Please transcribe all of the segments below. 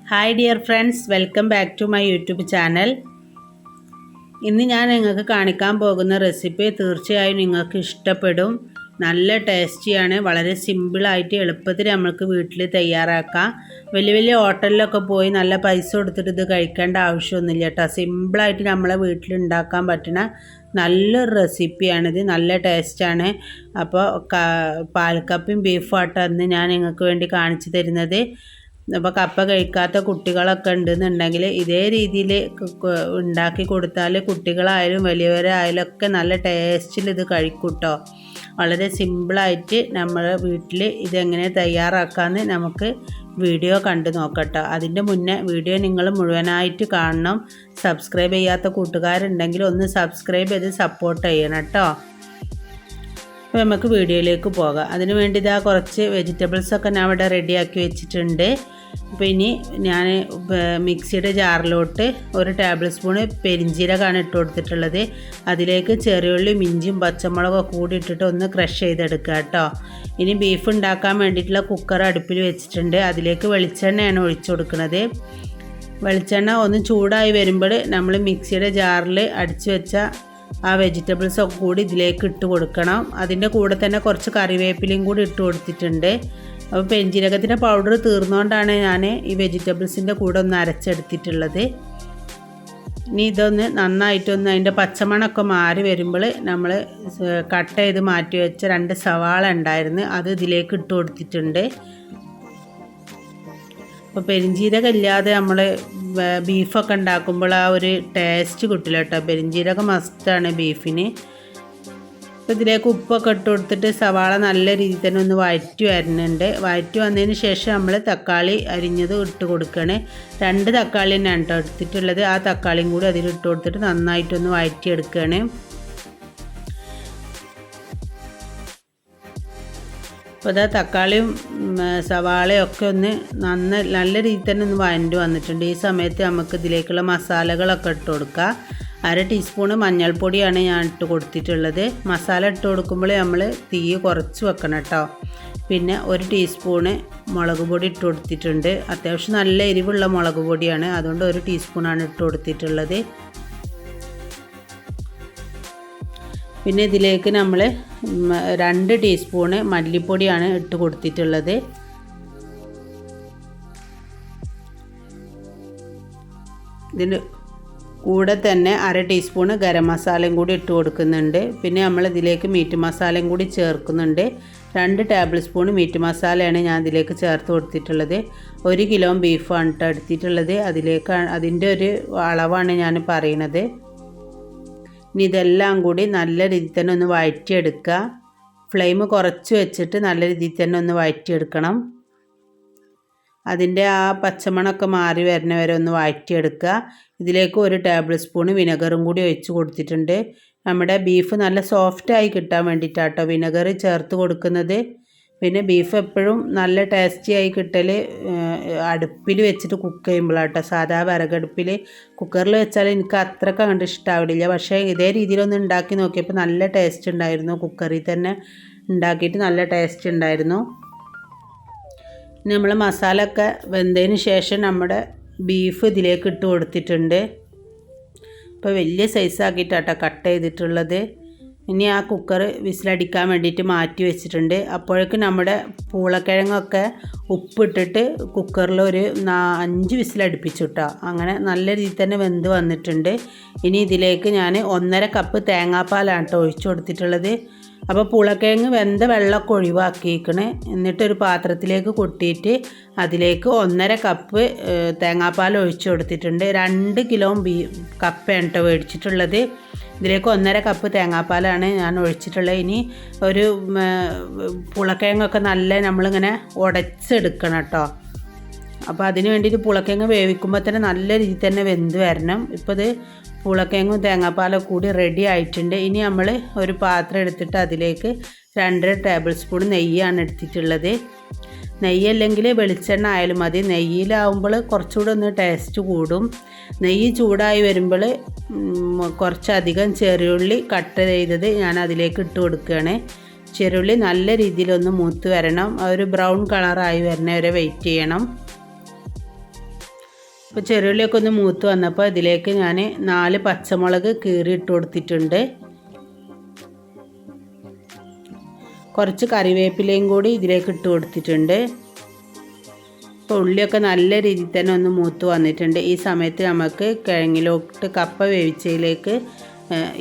Hi dear friends, welcome back to my YouTube channel. ഇന്ന് ഞാൻ നിങ്ങൾക്ക് കാണിക്കാൻ പോകുന്ന റെസിപ്പി തീർച്ചയായും നിങ്ങൾക്ക് ഇഷ്ടപ്പെടും. നല്ല ടേസ്റ്റിയാണ്. വളരെ സിമ്പിളായിട്ട് എളുപ്പത്തിൽ നമുക്ക് വീട്ടിൽ തയ്യാറാക്കാം. വലിയ വലിയ ഹോട്ടലിലൊക്കെ പോയി നല്ല പൈസ കൊടുത്തിട്ട് ഇത് കഴിക്കേണ്ട ആവശ്യമൊന്നുമില്ല കേട്ടോ. സിമ്പിളായിട്ട് നമ്മളെ വീട്ടിൽ ഉണ്ടാക്കാൻ പറ്റുന്ന നല്ലൊരു റെസിപ്പിയാണിത്. നല്ല ടേസ്റ്റാണ്. അപ്പോൾ പാൽക്കപ്പയും ബീഫും ആട്ടോ അന്ന് ഞാൻ നിങ്ങൾക്ക് വേണ്ടി കാണിച്ചു തരുന്നത്. അപ്പോൾ കപ്പ കഴിക്കാത്ത കുട്ടികളൊക്കെ ഉണ്ടെന്നുണ്ടെങ്കിൽ ഇതേ രീതിയിൽ ഉണ്ടാക്കി കൊടുത്താൽ കുട്ടികളായാലും വലിയവരായാലും ഒക്കെ നല്ല ടേസ്റ്റിൽ ഇത് കഴിക്കും കേട്ടോ. വളരെ സിമ്പിളായിട്ട് നമ്മുടെ വീട്ടിൽ ഇതെങ്ങനെ തയ്യാറാക്കാമെന്ന് നമുക്ക് വീഡിയോ കണ്ടു നോക്കട്ടോ. അതിൻ്റെ മുന്നേ വീഡിയോ നിങ്ങൾ മുഴുവനായിട്ട് കാണണം. സബ്സ്ക്രൈബ് ചെയ്യാത്ത കൂട്ടുകാരുണ്ടെങ്കിൽ ഒന്ന് സബ്സ്ക്രൈബ് ചെയ്ത് സപ്പോർട്ട് ചെയ്യണം കേട്ടോ. അപ്പോൾ നമുക്ക് വീഡിയോയിലേക്ക് പോകാം. അതിന് വേണ്ടി ഇതാ കുറച്ച് വെജിറ്റബിൾസൊക്കെ ഞാൻ ഇവിടെ റെഡിയാക്കി വെച്ചിട്ടുണ്ട്. അപ്പോൾ ഇനി ഞാൻ മിക്സിയുടെ ജാറിലോട്ട് 1 ടേബിൾ സ്പൂണ് പെരിഞ്ചീരകമാണ് ഇട്ട് കൊടുത്തിട്ടുള്ളത്. അതിലേക്ക് ചെറിയുള്ളിയും ഇഞ്ചിയും പച്ചമുളകൊക്കെ കൂടി ഇട്ടിട്ട് ഒന്ന് ക്രഷ് ചെയ്തെടുക്കുക കേട്ടോ. ഇനി ബീഫ് ഉണ്ടാക്കാൻ വേണ്ടിയിട്ടുള്ള കുക്കർ അടുപ്പിൽ വെച്ചിട്ടുണ്ട്. അതിലേക്ക് വെളിച്ചെണ്ണയാണ് ഒഴിച്ചു കൊടുക്കുന്നത്. വെളിച്ചെണ്ണ ഒന്ന് ചൂടായി വരുമ്പോൾ നമ്മൾ മിക്സിയുടെ ജാറിൽ അടിച്ചു വെച്ച ആ വെജിറ്റബിൾസൊക്കെ കൂടി ഇതിലേക്ക് ഇട്ട് കൊടുക്കണം. അതിൻ്റെ കൂടെ തന്നെ കുറച്ച് കറിവേപ്പിലയും കൂടി ഇട്ട് കൊടുത്തിട്ടുണ്ട്. അപ്പോൾ പെരിഞ്ജീരകത്തിൻ്റെ പൗഡർ തീർന്നുകൊണ്ടാണ് ഞാൻ ഈ വെജിറ്റബിൾസിൻ്റെ കൂടെ ഒന്ന് അരച്ചെടുത്തിട്ടുള്ളത്. ഇനി ഇതൊന്ന് നന്നായിട്ടൊന്ന് അതിൻ്റെ പച്ചമണമൊക്കെ മാറി വരുമ്പോൾ നമ്മൾ കട്ട് ചെയ്ത് മാറ്റി വെച്ച 2 സവാള ഉണ്ടായിരുന്നു, അത് ഇതിലേക്ക് ഇട്ട് കൊടുത്തിട്ടുണ്ട്. അപ്പോൾ പെരിഞ്ജീരകം ഇല്ലാതെ നമ്മൾ ബീഫൊക്കെ ഉണ്ടാക്കുമ്പോൾ ആ ഒരു ടേസ്റ്റ് കിട്ടില്ല കേട്ടോ. പെരിഞ്ജീരകം മസ്റ്റാണ് ബീഫിന്. അപ്പോൾ ഇതിലേക്ക് ഉപ്പൊക്കെ ഇട്ട് കൊടുത്തിട്ട് സവാള നല്ല രീതിയിൽ തന്നെ ഒന്ന് വഴറ്റി വരുന്നുണ്ട്. വഴറ്റി വന്നതിന് ശേഷം നമ്മൾ തക്കാളി അരിഞ്ഞത് ഇട്ട് കൊടുക്കുകയാണ്. 2 തക്കാളി തന്നെയാണ് കേട്ടോ എടുത്തിട്ടുള്ളത്. ആ തക്കാളിയും കൂടി അതിലിട്ട് കൊടുത്തിട്ട് നന്നായിട്ടൊന്ന് വഴറ്റിയെടുക്കുകയാണ്. അപ്പോൾ ഇതാ തക്കാളിയും സവാളയും ഒക്കെ ഒന്ന് നല്ല രീതിയിൽ തന്നെ ഒന്ന് വഴറ്റി വന്നിട്ടുണ്ട്. ഈ സമയത്ത് നമുക്ക് ഇതിലേക്കുള്ള മസാലകളൊക്കെ ഇട്ട് കൊടുക്കുക. 1/2 ടീസ്പൂണ് മഞ്ഞൾപ്പൊടിയാണ് ഞാൻ ഇട്ട് കൊടുത്തിട്ടുള്ളത്. മസാല ഇട്ട് കൊടുക്കുമ്പോൾ നമ്മൾ തീ കുറച്ച് വെക്കണം കേട്ടോ. പിന്നെ 1 ടീസ്പൂണ് മുളക് പൊടി ഇട്ട് കൊടുത്തിട്ടുണ്ട്. അത്യാവശ്യം നല്ല എരിവുള്ള മുളക് പൊടിയാണ്, അതുകൊണ്ട് 1 ടീസ്പൂണാണ് ഇട്ട് കൊടുത്തിട്ടുള്ളത്. പിന്നെ ഇതിലേക്ക് നമ്മൾ 2 ടീസ്പൂണ് മല്ലിപ്പൊടിയാണ് ഇട്ട് കൊടുത്തിട്ടുള്ളത്. ഇതിന് കൂടെ തന്നെ 1/2 ടീസ്പൂണ് ഗരം മസാലയും കൂടി ഇട്ട് കൊടുക്കുന്നുണ്ട്. പിന്നെ നമ്മൾ ഇതിലേക്ക് മീറ്റ് മസാലയും കൂടി ചേർക്കുന്നുണ്ട്. 2 ടേബിൾ സ്പൂൺ മീറ്റ് മസാലയാണ് ഞാൻ ഇതിലേക്ക് ചേർത്ത് കൊടുത്തിട്ടുള്ളത്. 1 കിലോ ബീഫാണ് കേട്ടോ എടുത്തിട്ടുള്ളത്. അതിൻ്റെ ഒരു അളവാണ് ഞാൻ പറയുന്നത്. ഇനി ഇതെല്ലാം കൂടി നല്ല രീതിയിൽ തന്നെ ഒന്ന് വഴറ്റിയെടുക്കുക. ഫ്ലെയിം കുറച്ച് വെച്ചിട്ട് നല്ല രീതിയിൽ തന്നെ ഒന്ന് വഴറ്റിയെടുക്കണം. അതിൻ്റെ ആ പച്ചമണമൊക്കെ മാറി വരുന്ന വരെ ഒന്ന് വഴറ്റിയെടുക്കുക. ഇതിലേക്ക് 1 ടേബിൾ സ്പൂൺ വിനെഗറും കൂടി ഒഴിച്ച് കൊടുത്തിട്ടുണ്ട്. നമ്മുടെ ബീഫ് നല്ല സോഫ്റ്റായി കിട്ടാൻ വേണ്ടിയിട്ടാട്ടോ വിനെഗർ ചേർത്ത് കൊടുക്കുന്നത്. പിന്നെ ബീഫ് എപ്പോഴും നല്ല ടേസ്റ്റിയായി കിട്ടൽ അടുപ്പിൽ വെച്ചിട്ട് കുക്ക് ചെയ്യുമ്പോഴാട്ടോ. സാധാ വിറകടുപ്പിൽ കുക്കറിൽ വെച്ചാൽ എനിക്ക് അത്രയ്ക്ക് കണ്ട് ഇഷ്ടാവില്ല. പക്ഷേ ഇതേ രീതിയിലൊന്ന് ഉണ്ടാക്കി നോക്കിയപ്പോൾ നല്ല ടേസ്റ്റ് ഉണ്ടായിരുന്നു. കുക്കറിൽ തന്നെ ഉണ്ടാക്കിയിട്ട് നല്ല ടേസ്റ്റ് ഉണ്ടായിരുന്നു. നമ്മൾ മസാല ഒക്കെ വെന്തതിന് ശേഷം നമ്മുടെ ബീഫ് ഇതിലേക്ക് ഇട്ട് കൊടുത്തിട്ടുണ്ട്. ഇപ്പോൾ വലിയ സൈസാക്കിയിട്ടാട്ടോ കട്ട് ചെയ്തിട്ടുള്ളത്. ഇനി ആ കുക്കർ വിസിലടിക്കാൻ വേണ്ടിയിട്ട് മാറ്റി വെച്ചിട്ടുണ്ട്. അപ്പോഴേക്കും നമ്മുടെ പൂളക്കിഴങ്ങൊക്കെ ഉപ്പിട്ടിട്ട് കുക്കറിൽ ഒരു 5 വിസിലടുപ്പിച്ചു കേട്ടോ. അങ്ങനെ നല്ല രീതിയിൽ തന്നെ വെന്ത് വന്നിട്ടുണ്ട്. ഇനി ഇതിലേക്ക് ഞാൻ 1.5 കപ്പ് തേങ്ങാപ്പാലാണ് കേട്ടോ ഒഴിച്ചു കൊടുത്തിട്ടുള്ളത്. അപ്പോൾ പൂളക്കിഴങ്ങ് വെന്ത വെള്ളമൊക്കെ ഒഴിവാക്കിയിരിക്കണേ. എന്നിട്ടൊരു പാത്രത്തിലേക്ക് കൊട്ടിയിട്ട് അതിലേക്ക് 1.5 കപ്പ് തേങ്ങാപ്പാൽ ഒഴിച്ചു കൊടുത്തിട്ടുണ്ട്. 2 കിലോ കപ്പയാണ് കേട്ടോ മേടിച്ചിട്ടുള്ളത്. ഇതിലേക്ക് 1.5 കപ്പ് തേങ്ങാപ്പാലാണ് ഞാൻ ഒഴിച്ചിട്ടുള്ളത്. ഇനി ഒരു പൂളക്കിഴങ്ങൊക്കെ നല്ല നമ്മളിങ്ങനെ ഉടച്ചെടുക്കണം കേട്ടോ. അപ്പോൾ അതിന് വേണ്ടിയിട്ട് പൂളക്കിഴങ്ങ് വേവിക്കുമ്പോൾ തന്നെ നല്ല രീതിയിൽ തന്നെ വെന്ത് വരണം. ഇപ്പോൾ ഇത് പൂളക്കിഴങ്ങും തേങ്ങാപ്പാലൊക്കെ കൂടി റെഡി ആയിട്ടുണ്ട്. ഇനി നമ്മൾ ഒരു പാത്രം എടുത്തിട്ട് അതിലേക്ക് 2 ടേബിൾ സ്പൂൺ നെയ്യാണ് എടുത്തിട്ടുള്ളത്. നെയ്യല്ലെങ്കിൽ വെളിച്ചെണ്ണ ആയാലും മതി. നെയ്യിലാവുമ്പോൾ കുറച്ചുകൂടെ ഒന്ന് ടേസ്റ്റ് കൂടും. നെയ്യ് ചൂടായി വരുമ്പോൾ കുറച്ചധികം ചെറിയുള്ളി കട്ട് ചെയ്തത് ഞാൻ അതിലേക്ക് ഇട്ട് കൊടുക്കുകയാണ്. ചെറിയുള്ളി നല്ല രീതിയിലൊന്ന് മൂത്ത് വരണം. ഒരു ബ്രൗൺ കളറായി വരുന്ന വരെ വെയിറ്റ് ചെയ്യണം. ഇപ്പോൾ ചെറിയുള്ളിയൊക്കെ ഒന്ന് മൂത്ത് വന്നപ്പോൾ ഇതിലേക്ക് ഞാൻ 4 പച്ചമുളക് കീറി ഇട്ട് കൊടുത്തിട്ടുണ്ട്. കുറച്ച് കറിവേപ്പിലയും കൂടി ഇതിലേക്ക് ഇട്ട് കൊടുത്തിട്ടുണ്ട്. ഇപ്പോൾ ഉള്ളിയൊക്കെ നല്ല രീതിയിൽ തന്നെ ഒന്ന് മൂത്ത് വന്നിട്ടുണ്ട്. ഈ സമയത്ത് നമുക്ക് കിഴങ്ങിലോട്ട് കപ്പ വേവിച്ചതിലേക്ക്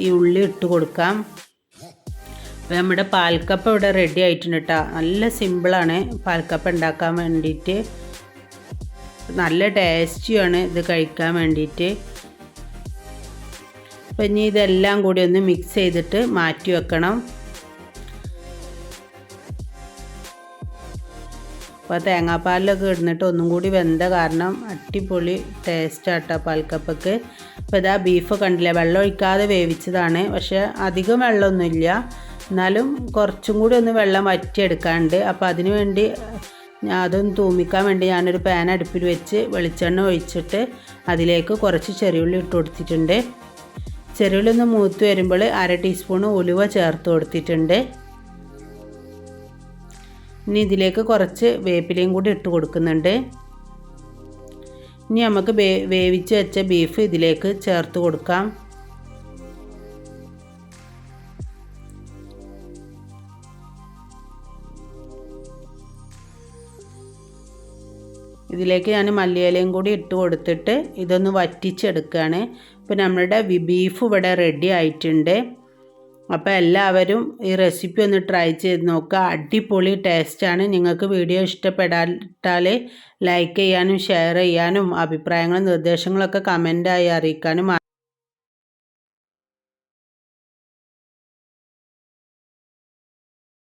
ഈ ഉള്ളി ഇട്ട് കൊടുക്കാം. അപ്പോൾ നമ്മുടെ പാൽക്കപ്പ ഇവിടെ റെഡി ആയിട്ടുണ്ട് കേട്ടോ. നല്ല സിമ്പിളാണ് പാൽക്കപ്പ ഉണ്ടാക്കാൻ വേണ്ടിയിട്ട്. നല്ല ടേസ്റ്റിയാണ് ഇത് കഴിക്കാൻ വേണ്ടിയിട്ട്. അപ്പം ഇനി ഇതെല്ലാം കൂടി ഒന്ന് മിക്സ് ചെയ്തിട്ട് മാറ്റി വെക്കണം. അപ്പോൾ തേങ്ങാപ്പാലിലൊക്കെ ഇടുന്നിട്ട് ഒന്നും കൂടി വെന്ത കാരണം അടിപൊളി ടേസ്റ്റാട്ടോ പാൽക്കപ്പക്ക്. അപ്പോൾ ഇതാ ബീഫ് കണ്ടില്ല, വെള്ളം ഒഴിക്കാതെ വേവിച്ചതാണ്. പക്ഷേ അധികം വെള്ളമൊന്നുമില്ല, എന്നാലും കുറച്ചും കൂടി ഒന്ന് വെള്ളം വറ്റിയെടുക്കാനുണ്ട്. അപ്പോൾ അതിന് വേണ്ടി അതൊന്ന് തൂമിക്കാൻ വേണ്ടി ഞാനൊരു പാൻ അടുപ്പിൽ വെച്ച് വെളിച്ചെണ്ണ ഒഴിച്ചിട്ട് അതിലേക്ക് കുറച്ച് ചെറിയുള്ളി ഇട്ട് കൊടുത്തിട്ടുണ്ട്. ചെറിയുള്ളി ഒന്ന് മൂത്ത് വരുമ്പോൾ 1/2 ടീസ്പൂൺ ഉലുവ ചേർത്ത് കൊടുത്തിട്ടുണ്ട്. ഇനി ഇതിലേക്ക് കുറച്ച് വേപ്പിലയും കൂടി ഇട്ട് കൊടുക്കുന്നുണ്ട്. ഇനി നമുക്ക് വേവിച്ച് വെച്ച ബീഫ് ഇതിലേക്ക് ചേർത്ത് കൊടുക്കാം. ഇതിലേക്ക് ഞാൻ മല്ലിയിലയും കൂടി ഇട്ട് കൊടുത്തിട്ട് ഇതൊന്ന് വറ്റിച്ചെടുക്കുകയാണ്. ഇപ്പോൾ നമ്മുടെ ബീഫ് ഇവിടെ റെഡി ആയിട്ടുണ്ട്. അപ്പോൾ എല്ലാവരും ഈ റെസിപ്പി ഒന്ന് ട്രൈ ചെയ്ത് നോക്കുക. അടിപൊളി ടേസ്റ്റാണ്. നിങ്ങൾക്ക് വീഡിയോ ഇഷ്ടപ്പെട്ടാൽ ലൈക്ക് ചെയ്യാനും ഷെയർ ചെയ്യാനും അഭിപ്രായങ്ങളും നിർദ്ദേശങ്ങളൊക്കെ കമൻറ്റായി അറിയിക്കാനും